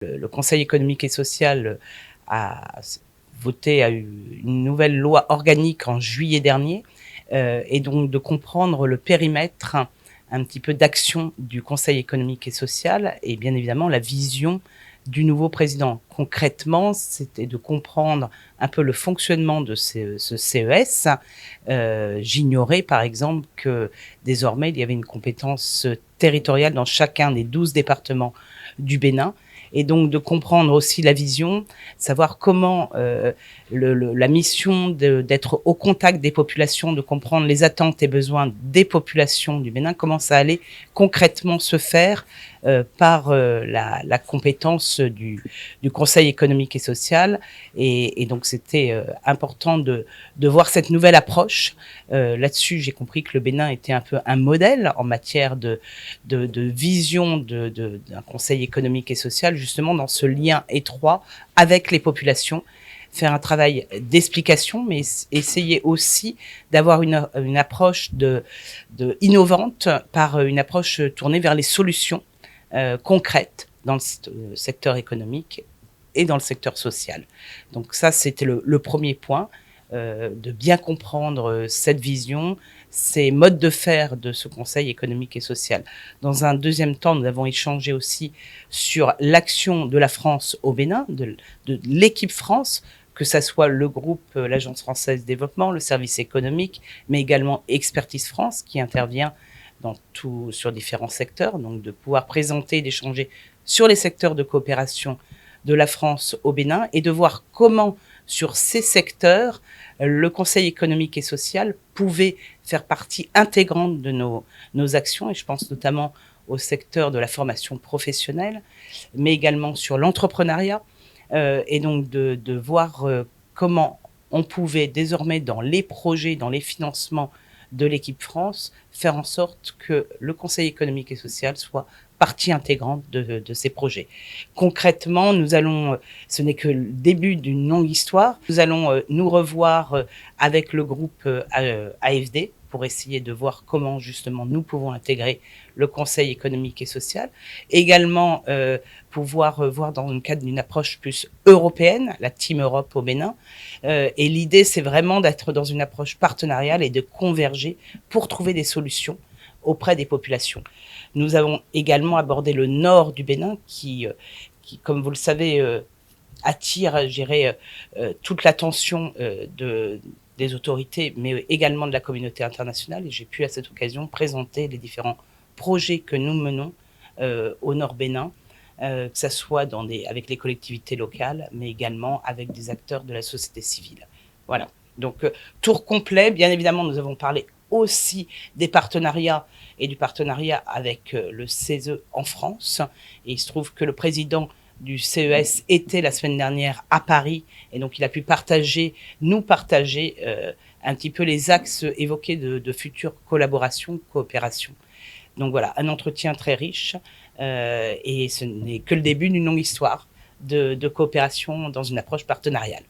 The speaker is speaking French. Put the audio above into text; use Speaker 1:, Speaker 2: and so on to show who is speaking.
Speaker 1: Le Conseil économique et social a voté a eu une nouvelle loi organique en juillet dernier, et donc de comprendre le périmètre un petit peu d'action du Conseil économique et social et bien évidemment la vision du nouveau président. Concrètement, c'était de comprendre un peu le fonctionnement de ce CES. J'ignorais par exemple que désormais il y avait une compétence territoriale dans chacun des 12 départements du Bénin, et donc de comprendre aussi la vision, savoir comment la mission d'être au contact des populations, de comprendre les attentes et besoins des populations du Bénin, comment ça allait concrètement se faire par la compétence du Conseil économique et social. Et donc c'était important de voir cette nouvelle approche. Là-dessus, j'ai compris que le Bénin était un peu un modèle en matière de vision d'un Conseil économique et social, justement dans ce lien étroit avec les populations, faire un travail d'explication, mais essayer aussi d'avoir une approche innovante par une approche tournée vers les solutions concrètes dans le secteur économique et dans le secteur social. Donc ça, c'était le premier point, de bien comprendre cette vision, ces modes de faire de ce Conseil économique et social. Dans un deuxième temps, nous avons échangé aussi sur l'action de la France au Bénin, de l'équipe France, que ça soit le groupe, l'Agence française de développement, le service économique, mais également Expertise France, qui intervient sur différents secteurs, donc de pouvoir présenter, d'échanger sur les secteurs de coopération de la France au Bénin et de voir comment, sur ces secteurs, le Conseil économique et social pouvait faire partie intégrante de nos actions, et je pense notamment au secteur de la formation professionnelle, mais également sur l'entrepreneuriat, et donc de voir comment on pouvait désormais, dans les projets, dans les financements de l'équipe France, faire en sorte que le Conseil économique et social soit partie intégrante de ces projets. Concrètement, ce n'est que le début d'une longue histoire, nous allons nous revoir avec le groupe AFD pour essayer de voir comment justement nous pouvons intégrer le Conseil économique et social. Également pouvoir voir dans le cadre d'une approche plus européenne, la Team Europe au Bénin. Et l'idée, c'est vraiment d'être dans une approche partenariale et de converger pour trouver des solutions auprès des populations. Nous avons également abordé le nord du Bénin qui comme vous le savez, attire, je dirais, toute l'attention des autorités, mais également de la communauté internationale. Et j'ai pu, à cette occasion, présenter les différents projets que nous menons au Nord Bénin, que ce soit avec les collectivités locales, mais également avec des acteurs de la société civile. Voilà. Donc, tour complet. Bien évidemment, nous avons parlé aussi des partenariats et du partenariat avec le CESE en France. Et il se trouve que le président du CES était la semaine dernière à Paris, et donc il a pu nous partager un petit peu les axes évoqués de futures collaborations, coopérations. Donc voilà, un entretien très riche, et ce n'est que le début d'une longue histoire de coopération dans une approche partenariale.